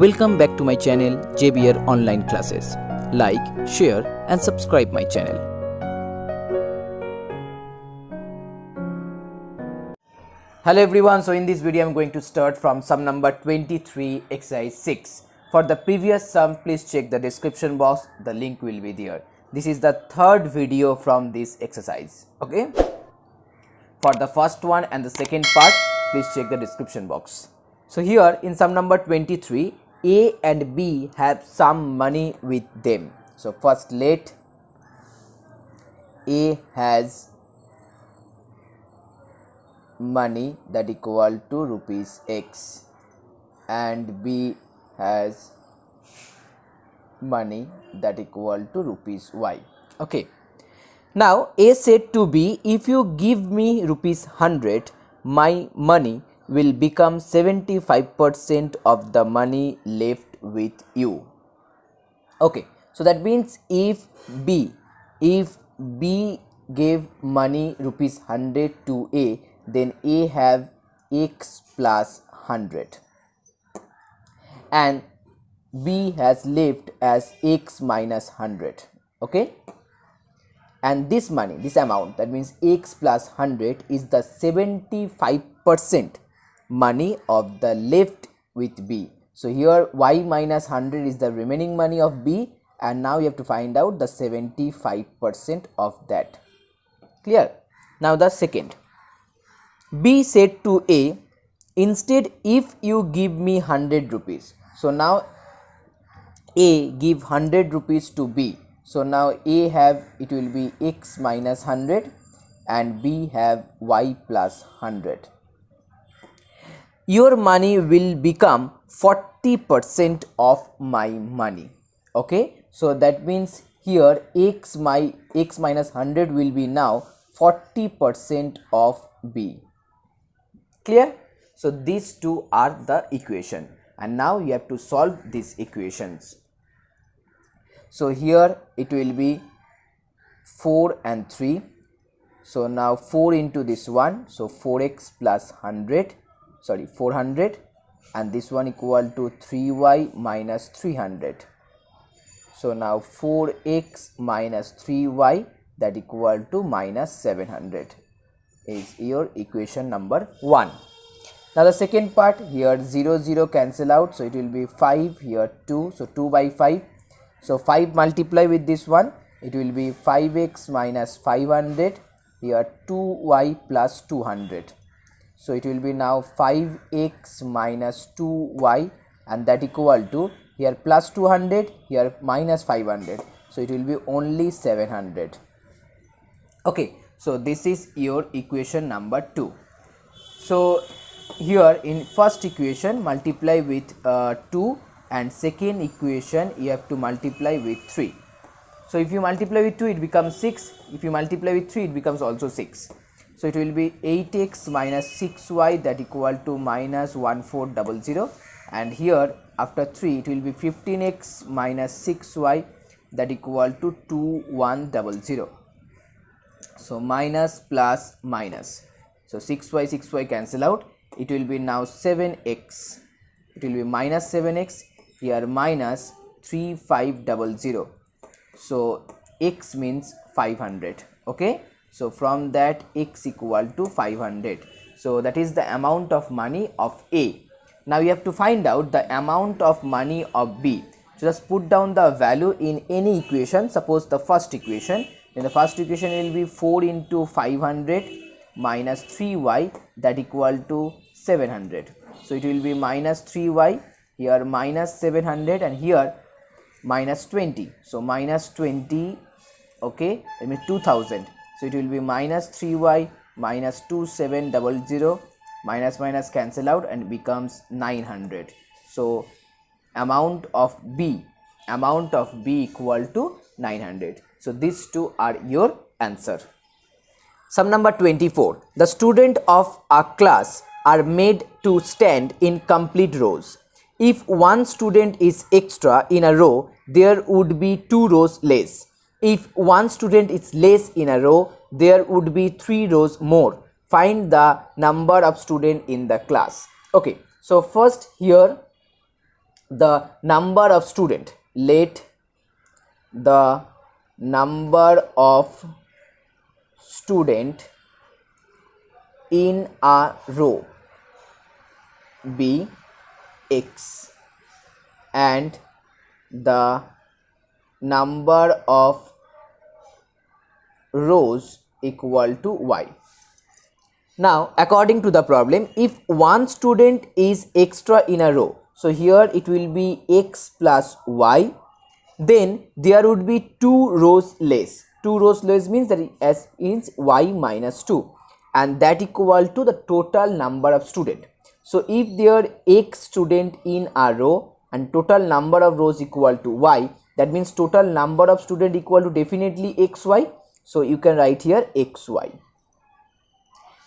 Welcome back to my channel JBR Online Classes. Like, share and subscribe my channel. Hello everyone, so in this video I am going to start from sum number 23 exercise 6. For the previous sum, please check the description box, the link will be there. This is the third video from this exercise, okay? For the first one and the second part, please check the description box. So here in sum number 23, A and B have some money with them. So first let A has money that equal to rupees X and B has money that equal to rupees Y. Okay. Now A said to B, if you give me rupees 100, my money will become 75% of the money left with you. Okay, so that means if B gave money rupees 100 to A, then A have X plus 100 and B has left as X minus 100. Okay, and this money, this amount, that means X plus 100 is the 75% money of the left with B. So here Y minus 100 is the remaining money of B, and now you have to find out the 75% of that. Clear? Now the second, B said to A, instead if you give me 100 rupees. So now A give 100 rupees to B. So now A have, it will be X minus 100 and B have Y plus 100. Your money will become 40% of my money. Okay, so that means here X minus 100 will be now 40% of B. Clear? So these two are the equation, and now you have to solve these equations. So here it will be 4 and 3. So now 4 into this one, so 4x plus 400, and this one equal to 3y minus 300. So now 4x minus 3y that equal to minus 700 is your equation number 1. Now the second part, here 0 0 cancel out, so it will be 5, here 2, so 2 by 5. So 5 multiply with this one, it will be 5x minus 500, here 2y plus 200. So it will be now 5x minus 2y, and that equal to here plus 200, here minus 500. So it will be only 700. Okay, so this is your equation number 2. So here in first equation multiply with 2, and second equation you have to multiply with 3. So if you multiply with 2 it becomes 6, if you multiply with 3 it becomes also 6. So it will be 8x minus 6y that equal to minus 1400, and here after 3 it will be 15x minus 6y that equal to 2100. So minus plus minus, so 6y cancel out, it will be now 7x, it will be minus 7x, here minus 3500. So x means 500. Okay, so from that x equal to 500. So that is the amount of money of A. Now you have to find out the amount of money of B. So just put down the value in any equation. Suppose the first equation, in the first equation will be 4 into 500 minus 3y that equal to 700. So it will be minus 3y, here minus 700, and here minus 20. So minus 20, okay, that means 2000. So it will be minus 3y minus 2700, minus minus cancel out and becomes 900. So amount of B equal to 900. So these two are your answer. Sum number 24. The student of a class are made to stand in complete rows. If one student is extra in a row, there would be 2 rows less. If one student is less in a row, there would be 3 rows more. Find the number of students in the class. Okay, so first here the number of student, let the number of student in a row be x and the number of rows equal to y. Now according to the problem, if one student is extra in a row, so here it will be x plus y, then there would be 2 rows less. 2 rows less means that as is y minus 2, and that equal to the total number of student. So if there x student in a row and total number of rows equal to y, that means total number of student equal to definitely xy. So you can write here xy.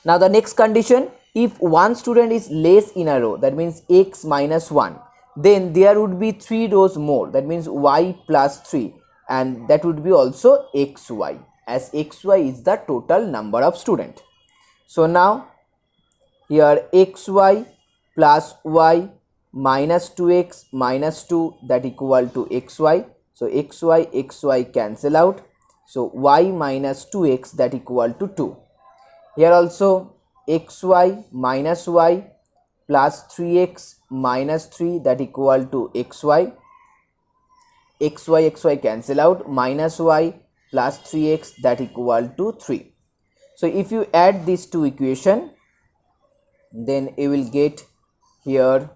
Now the next condition, if one student is less in a row, that means x minus 1, then there would be 3 rows more, that means y plus 3, and that would be also xy, as xy is the total number of student. So now here xy plus y minus 2x minus 2, that equal to xy. So xy cancel out. So y minus 2x, that equal to 2. Here also xy minus y plus 3x minus 3, that equal to xy. xy cancel out, minus y plus 3x, that equal to 3. So if you add these two equation, then you will get here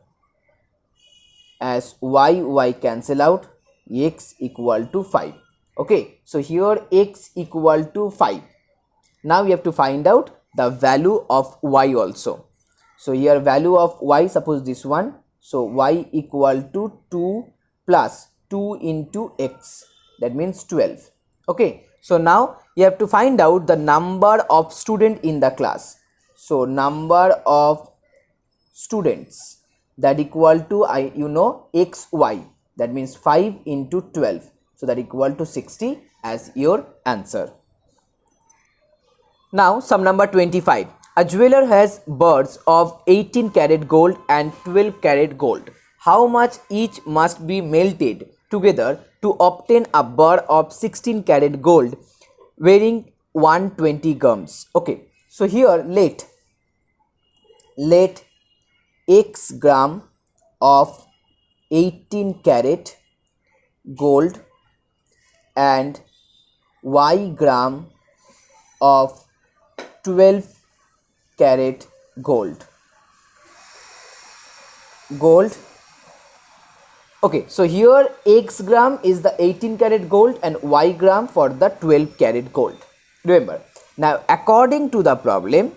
as y cancel out, x equal to 5. Okay, so here x equal to 5. Now we have to find out the value of y also. So here value of y, suppose this one, so y equal to 2 plus 2 into x, that means 12. Okay, so now you have to find out the number of student in the class. So number of students, that equal to xy, that means 5 into 12, so that equal to 60 as your answer. Now sum number 25. A jeweler has bars of 18 karat gold and 12 karat gold. How much each must be melted together to obtain a bar of 16 karat gold weighing 120 grams? Okay, so here let x gram of 18 karat gold and y gram of 12 karat gold. Okay, so here x gram is the 18 karat gold and y gram for the 12 karat gold. Remember, now according to the problem,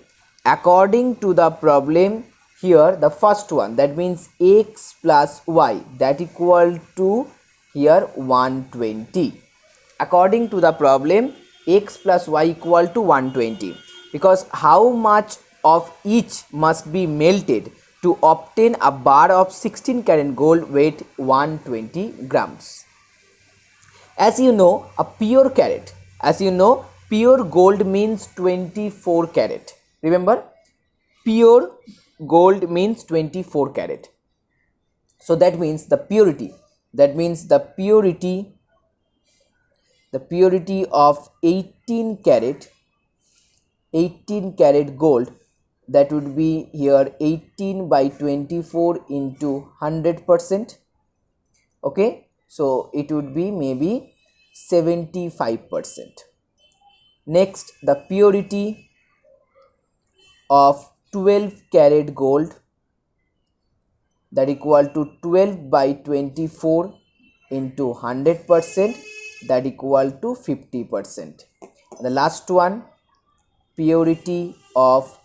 here the first one, that means x plus y, that equal to here 120. According to the problem, x plus y equal to 120, because how much of each must be melted to obtain a bar of 16 karat gold weight 120 grams. As you know, pure gold means 24 karat. Remember, pure gold means 24 karat. So that means the purity, of 18 karat gold, that would be here 18 by 24 into 100%. Okay, so it would be maybe 75%. Next, the purity of 12 karat gold, that equal to 12 by 24 into 100%, that equal to 50%. The last one, purity of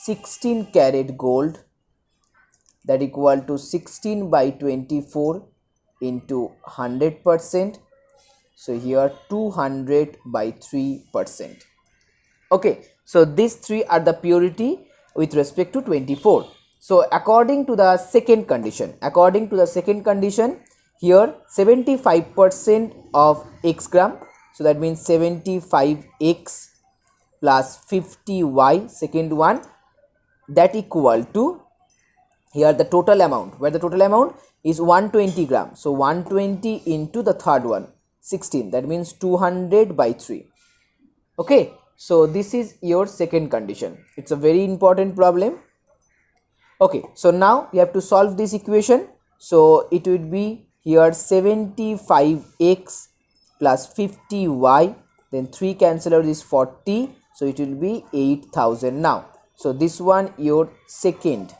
16 karat gold, that equal to 16 by 24 into 100%. So here 200 by 3%. Okay, so these three are the purity with respect to 24. So according to the second condition, here 75% of x gram, so that means 75x plus 50y, second one, that equal to here the total amount, where the total amount is 120 grams. So 120 into the third one, 16, that means 200 by 3. Okay, so this is your second condition. It's a very important problem. Okay, so now you have to solve this equation. So it would be here 75x plus 50y, then 3 cancel out is 40, so it will be 8000 now. So this one your second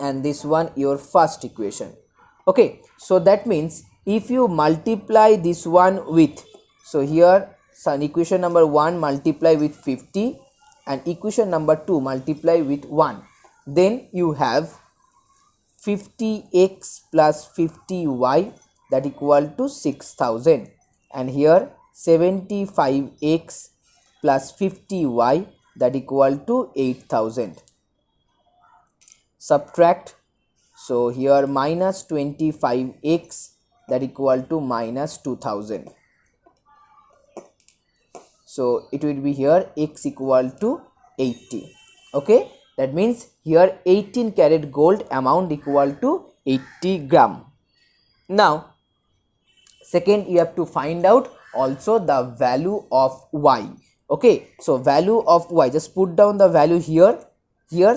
and this one your first equation. Okay, so that means if you multiply this one with, so here some equation number 1 multiply with 50 and equation number 2 multiply with 1, then you have 50x plus 50y, that equal to 6000, and here 75x plus 50y, that equal to 8000. Subtract, so here minus 25x, that equal to minus 2000. So it will be here x equal to 80. Okay, that means here 18 karat gold amount equal to 80 gram. Now second, you have to find out also the value of y. Okay, so value of y, just put down the value here.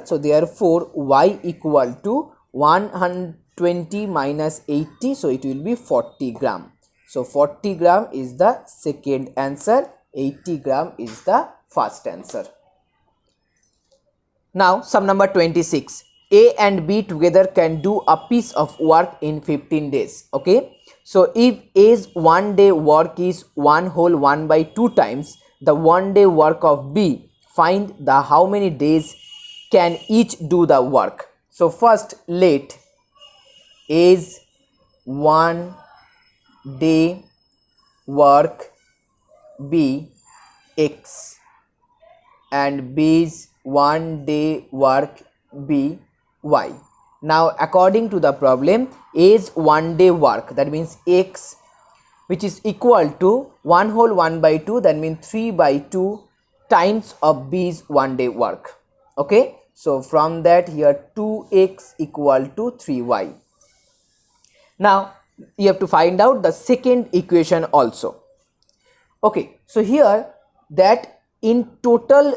So therefore y equal to 120 minus 80, so it will be 40 gram. So 40 gram is the second answer, 80 gram is the first answer. Now sum number 26. A and B together can do a piece of work in 15 days. Okay, so if A's 1 day work is 1 whole 1 by 2 times the 1 day work of B, find the how many days can each do the work. So first let A's 1 day work be x and B's 1 day work be y. Now according to the problem, A's 1 day work, that means x, which is equal to 1 whole 1 by 2, that means 3 by 2 times of B's 1 day work. Okay, so from that here 2x equal to 3y. Now you have to find out the second equation also. Okay, so here that in total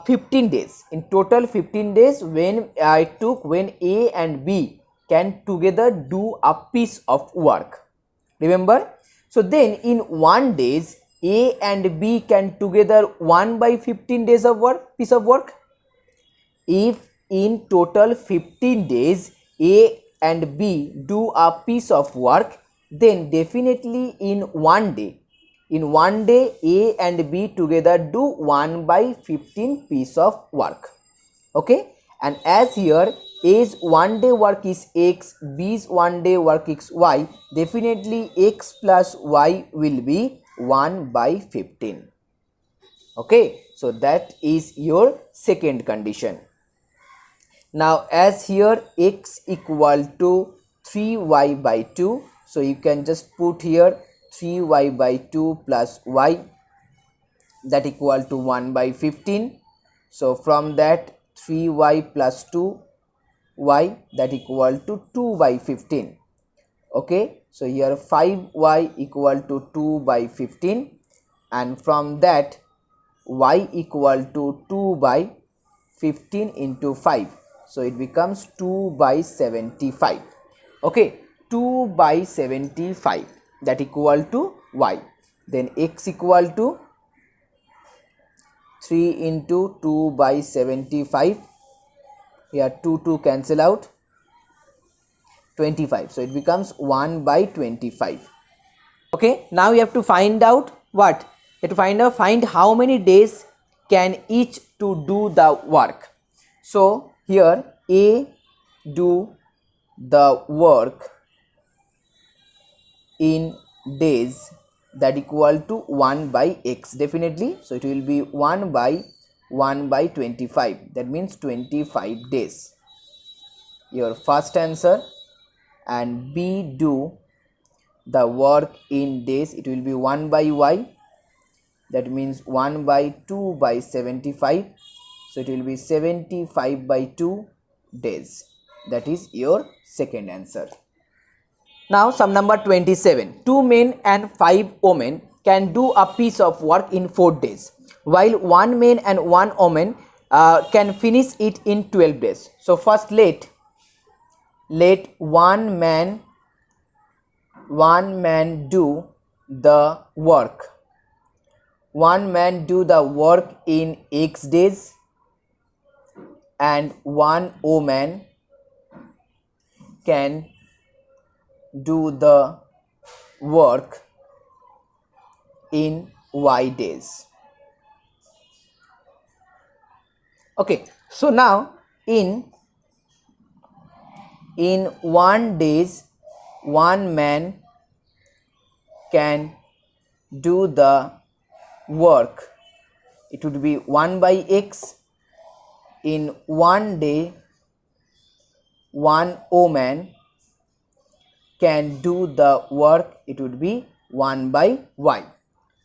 15 days, when A and B can together do a piece of work, remember, so then in 1 days A and B can together 1 by 15 days of work, piece of work. If in total 15 days A and B do a piece of work, then definitely in 1 day A and B together do 1 by 15 piece of work. Okay, and as here A's 1 day work is x, B's 1 day work is y, definitely x plus y will be 1 by 15. Okay, so that is your second condition. Now as here x equal to 3y by 2, so you can just put here 3y by 2 plus y, that equal to 1 by 15. So from that 3y plus 2y, that equal to 2 by 15. Okay, so here 5y equal to 2 by 15, and from that y equal to 2 by 15 into 5, so it becomes 2 by 75. Okay, 2 by 75, that equal to y. Then x equal to 3 into 2 by 75, here 2 cancel out, 25, so it becomes 1 by 25. Okay, now you have to find out what? You have to find how many days can each to do the work. So here A do the work in days, that equal to 1 by x, definitely, so it will be 1 by 25, that means 25 days, your first answer. And B do the work in days, it will be 1 by y, that means 1 by 2 by 75, so it will be 75 by 2 days, That is your second answer. Now sum number 27. 2 men and 5 women can do a piece of work in 4 days, while 1 man and 1 woman can finish it in 12 days. So first let one man do the work. One man do the work in X days and 1 woman can do the work in Y days. Okay, so now in 1 days 1 man can do the work. It would be 1 by X. In 1 day 1 woman can do the work. It would be 1 by Y.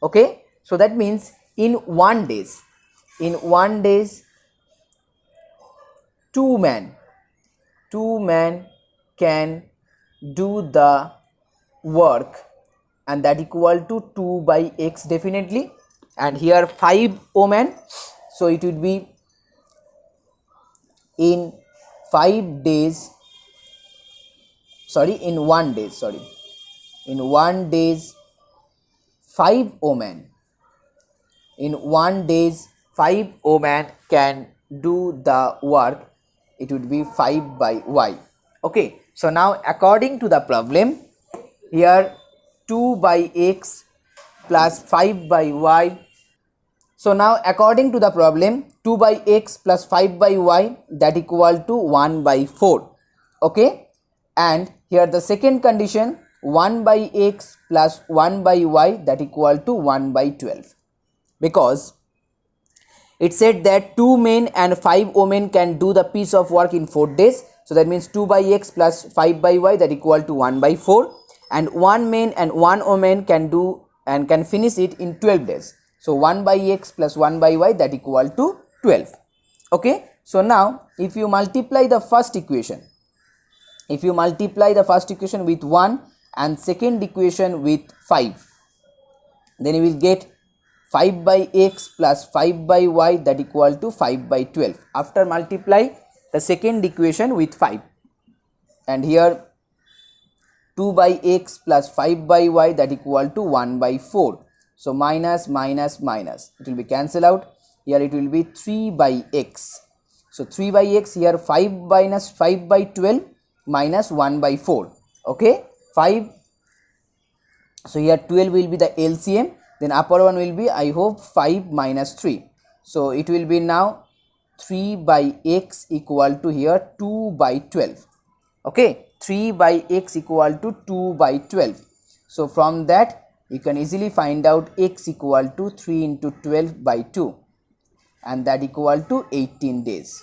Okay, so that means in 1 days 2 men can do the work, and that equal to 2 by X definitely, and here 5 women, so it would be in 1 day, in 1 days 5 women, in 1 days 5 women can do the work. It would be 5 by Y. Okay, so now according to the problem, here 2 by X plus 5 by Y. So now according to the problem, 2 by X plus 5 by Y, that equal to 1 by 4. Okay, and here the second condition, 1 by X plus 1 by Y, that equal to 1 by 12, because it said that 2 men and 5 women can do the piece of work in 4 days. So that means 2 by X plus 5 by Y, that equal to 1 by 4, and 1 man and 1 woman can do and can finish it in 12 days. So 1 by X plus 1 by Y, that equal to 12. Okay, so now if you multiply the first equation, with 1 and second equation with 5, then you will get 5 by X plus 5 by Y, that equal to 5 by 12. After multiply the second equation with 5, and here 2 by X plus 5 by Y, that equal to 1 by 4. So minus minus minus, it will be cancelled out. Here it will be 3 by X. So 3 by X, here 5 minus 5 by 12 minus 1 by 4. Okay, 5. So here 12 will be the LCM. Then upper one will be, I hope, 5 minus 3. So it will be now 3 by X equal to here 2 by 12. Okay, 3 by X equal to 2 by 12. So from that you can easily find out X equal to 3 into 12 by 2, and that equal to 18 days.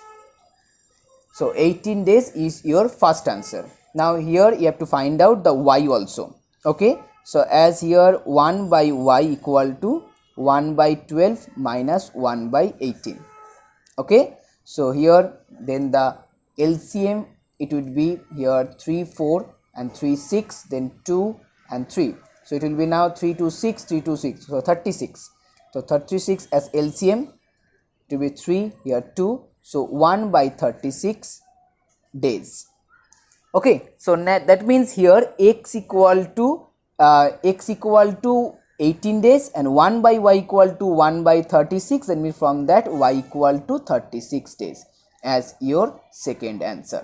So 18 days is your first answer. Now here you have to find out the Y also. Okay, so as here 1 by Y equal to 1 by 12 minus 1 by 18. Okay, so here then the LCM, it would be here 3 4 and 3 6, then 2 and 3. So it will be now 3 to 6, 3 to 6, so 36. So 36 as LCM, it will be 3, here 2, so 1 by 36 days. Okay, so that means here X equal to 18 days and 1 by Y equal to 1 by 36, and from that Y equal to 36 days as your second answer.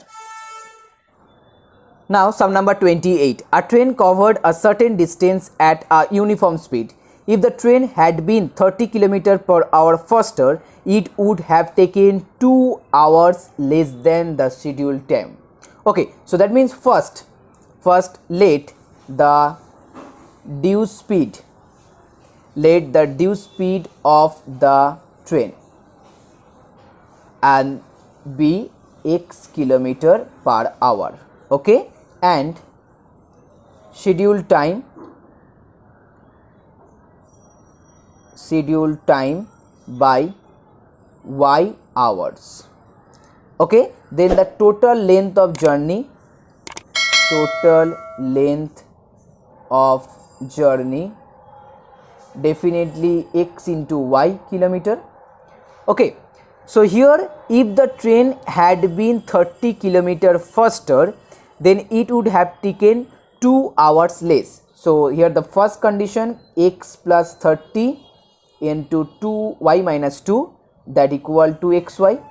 Now sum number 28. A train covered a certain distance at a uniform speed. If the train had been 30 km per hour faster, it would have taken 2 hours less than the scheduled time. Okay, so that means first let the due speed of the train and be x kilometer per hour. Okay, and schedule time by y hours. Okay, then the total length of journey, total length of journey, definitely x into y kilometer. Okay, so here if the train had been 30 kilometer faster, then it would have taken 2 hours less. So here the first condition, x plus 30 into 2y minus 2, that equal to xy.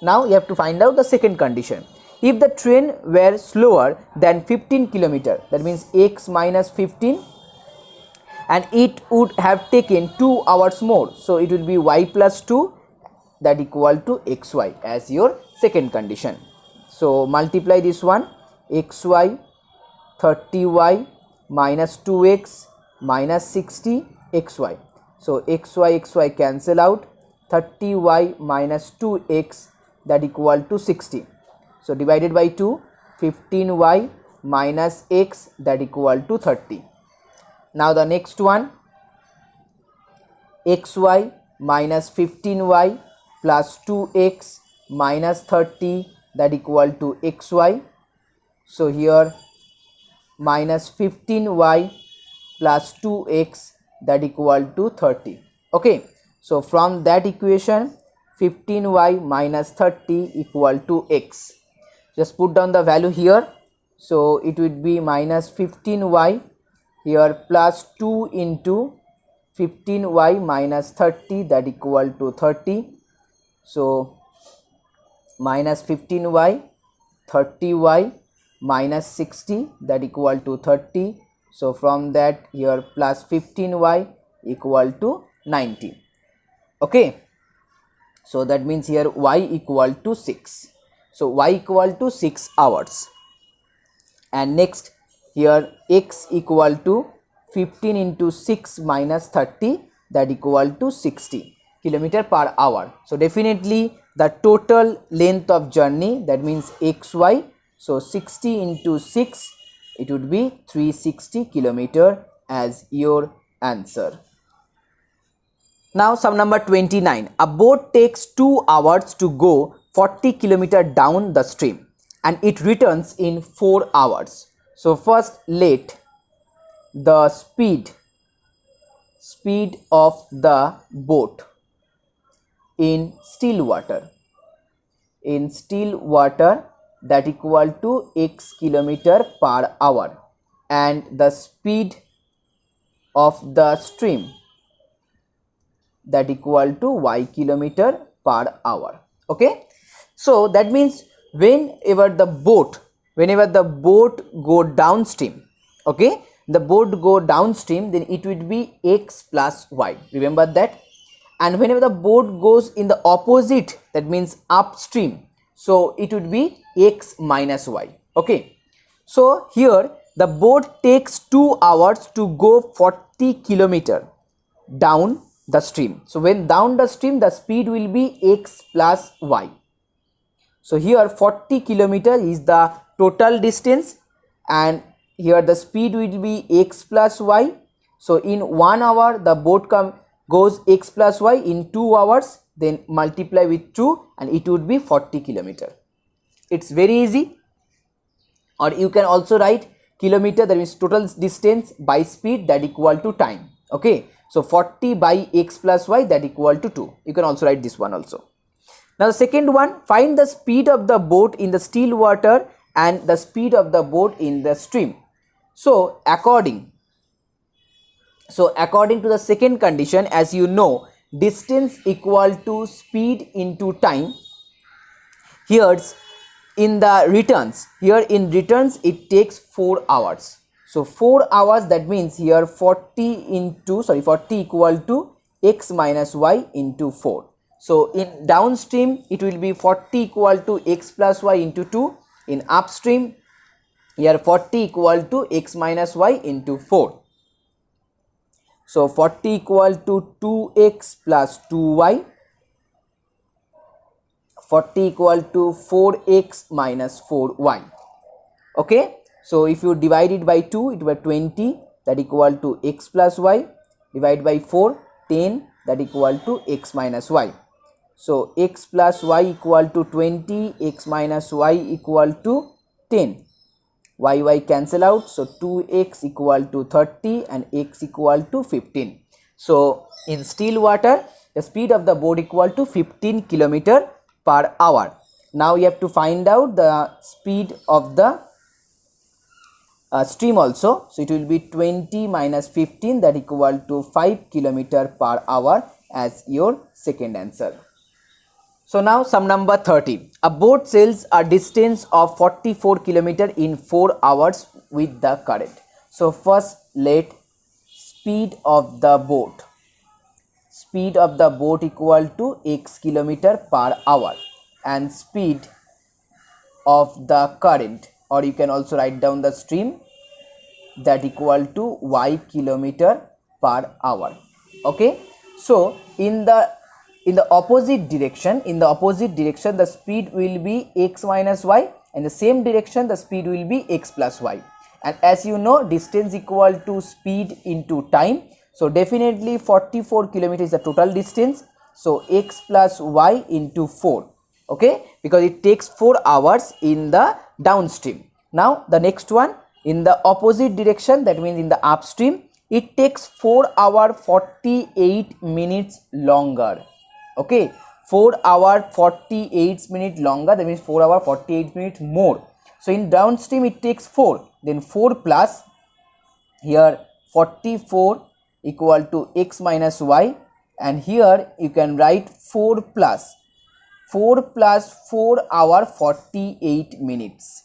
Now you have to find out the second condition. If the train were slower than 15 kilometer, that means x minus 15, and it would have taken 2 hours more, so it will be y plus 2, that equal to xy as your second condition. So multiply this one, xy 30y minus 2x minus 60 xy. So xy cancel out, 30y minus 2x, that equal to 60. So divided by 2, 15y minus x, that equal to 30. Now the next one, xy minus 15y plus 2x minus 30, that equal to xy. So here minus 15y plus 2x, that equal to 30. Okay, so from that equation, 15y minus 30 equal to x. Just put down the value here. So it would be minus 15y here plus 2 into 15y minus 30, that equal to 30. So minus 15y, 30y minus 60, that equal to 30. So from that here plus 15y equal to 90. Okay, so that means here y equal to 6. So y equal to 6 hours. And next here x equal to 15 into 6 minus 30, that equal to 60 kilometer per hour. So definitely the total length of journey, that means xy, so 60 into 6, it would be 360 kilometer as your answer. Now sum number 29. A boat takes 2 hours to go 40 kilometer down the stream and it returns in 4 hours. So first let the speed of the boat in still water, that equal to x kilometer per hour, and the speed of the stream, that equal to y kilometer per hour. Okay, so that means whenever the boat go downstream, okay, the boat go downstream, then it would be x plus y, remember that. And whenever the boat goes in the opposite, that means upstream, so it would be x minus y. Okay, so here the boat takes 2 hours to go 40 kilometer down the stream. So when down the stream, the speed will be x plus y. So here 40 kilometer is the total distance, and here the speed will be x plus y. So in 1 hour the boat goes x plus y, in 2 hours then multiply with 2 and it would be 40 kilometer. It's very easy. Or you can also write kilometer, that means total distance by speed, that equal to time. Okay, so 40 by x plus y, that equal to 2. You can also write this one also. Now the second one, find the speed of the boat in the still water and the speed of the boat in the stream. So according to the second condition, as you know, distance equal to speed into time. Here in returns it takes 4 hours. So 4 hours, that means here 40 equal to x minus y into 4. So in downstream it will be 40 equal to x plus y into 2. In upstream here 40 equal to x minus y into 4. So 40 equal to 2x plus 2y, 40 equal to 4x minus 4y. Okay, so if you divide it by 2, it will 20, that equal to x plus y, divide by 4, 10, that equal to x minus y. So x plus y equal to 20, x minus y equal to 10. Y cancel out, so 2x equal to 30 and x equal to 15. So in still water, the speed of the boat equal to 15 km per hour. Now you have to find out the speed of the stream also. So it will be 20 minus 15, that equal to 5 km per hour as your second answer. So now sum number 30. A boat sails a distance of 44 km in 4 hours with the current. So first let speed of the boat. Speed of the boat equal to x km per hour and speed of the current, or you can also write down the stream, that equal to y km per hour. Okay. So in the opposite direction, the speed will be x minus y, and the same direction the speed will be x plus y. And as you know, distance equal to speed into time, so definitely 44 km is the total distance, so x plus y into 4. Okay, because it takes 4 hours in the downstream. Now the next one, in the opposite direction, that means in the upstream, it takes 4 hours 48 minutes longer. Okay, 4 hours 48 minutes longer, that means 4 hours 48 minutes more. So in downstream it takes 4, then 4 plus here 44 equal to x minus y, and here you can write 4 plus 4 hour 48 minutes.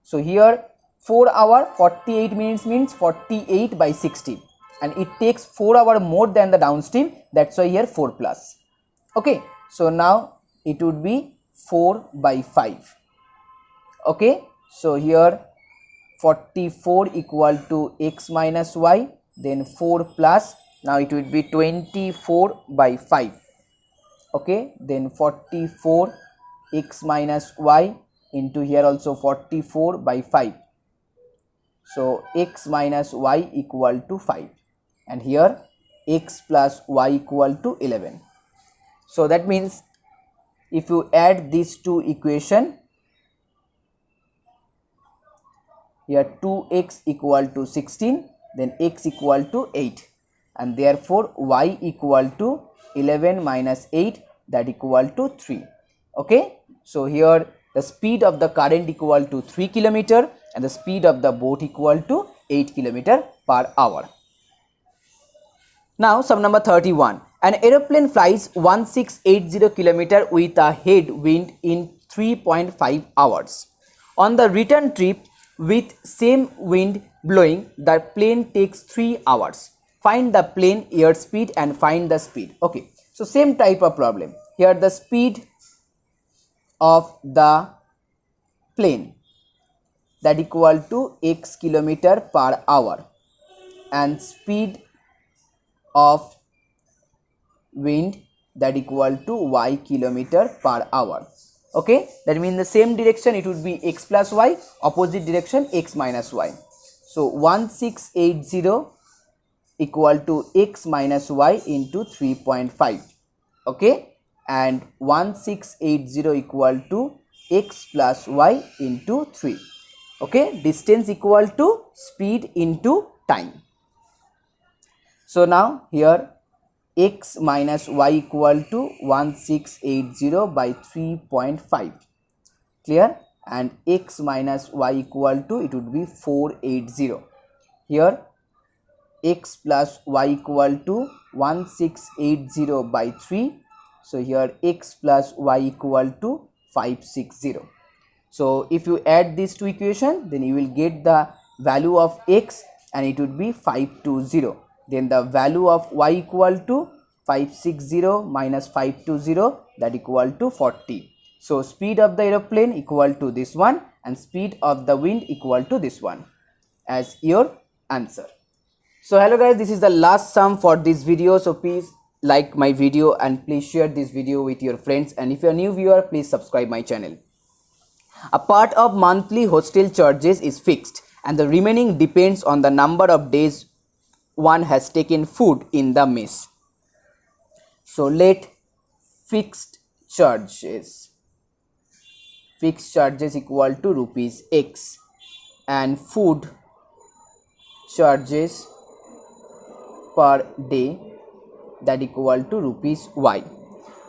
So here 4 hour 48 minutes means 48 by 60, and it takes 4 hours more than the downstream, that's why here 4 plus. Okay, so now it would be 4 by 5. Okay, so here 44 equal to x minus y, then 4 plus, now it would be 24 by 5. Okay, then 44 x minus y into here also 44 by 5. So x minus y equal to 5, and here x plus y equal to 11. So that means if you add these two equations, here 2x equal to 16, then x equal to 8, and therefore y equal to 11 minus 8, that equal to 3. Okay, so here the speed of the current equal to 3 km and the speed of the boat equal to 8 km per hour. Now sum number 31. An aeroplane flies 1680 km with a headwind in 3.5 hours. On the return trip with same wind blowing, the plane takes 3 hours. Find the plane airspeed and find the speed. Okay, so same type of problem. Here the speed of the plane, that equal to x km per hour, and speed of wind, that equal to y km per hour. Okay, that means the same direction it would be x plus y, opposite direction x minus y. So 1680 equal to x minus y into 3.5. Okay, and 1680 equal to x plus y into 3. Okay, distance equal to speed into time. So now here x minus y equal to 1680 by 3.5, clear, and x minus y equal to, it would be 480. Here x plus y equal to 1680 by 3, so here x plus y equal to 560. So if you add these two equations, then you will get the value of x, and it would be 520. Then the value of y equal to 560 minus 520, that equal to 40. So speed of the aeroplane equal to this one, and speed of the wind equal to this one as your answer. So hello guys, this is the last sum for this video. So please like my video and please share this video with your friends, and if you are a new viewer, please subscribe my channel. A part of monthly hostel charges is fixed, and the remaining depends on the number of days one has taken food in the mess. So let fixed charges. Fixed charges equal to rupees X, and food charges per day that equal to rupees Y.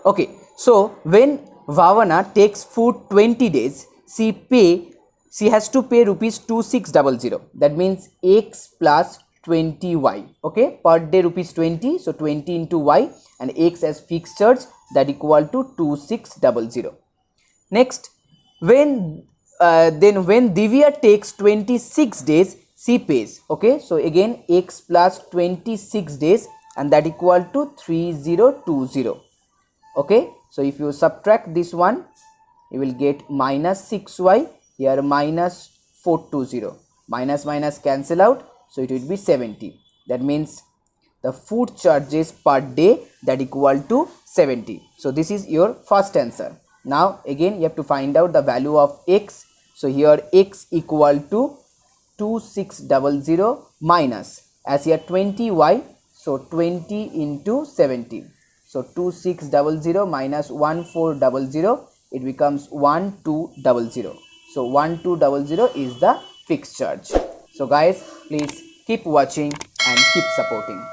Okay, so when Bhavana takes food 20 days, she has to pay rupees 2600. That means X plus 20Y. Okay, per day rupees 20, so 20 into Y, and X as fixed charge, that equal to 2600. Next, when Divya takes 26 days, she pays. Okay, so again X plus 26 days, and that equal to 3020. Okay, so if you subtract this one, you will get minus 6y, here minus 420, minus minus cancel out, so it will be 70. That means the food charges per day, that equal to 70. So this is your first answer. Now again you have to find out the value of X. So here X equal to 2600 minus, as here 20y, so 20 into 70. So 2600 minus 1400, it becomes 1200. So 1200 is the fixed charge. So guys, please keep watching and keep supporting.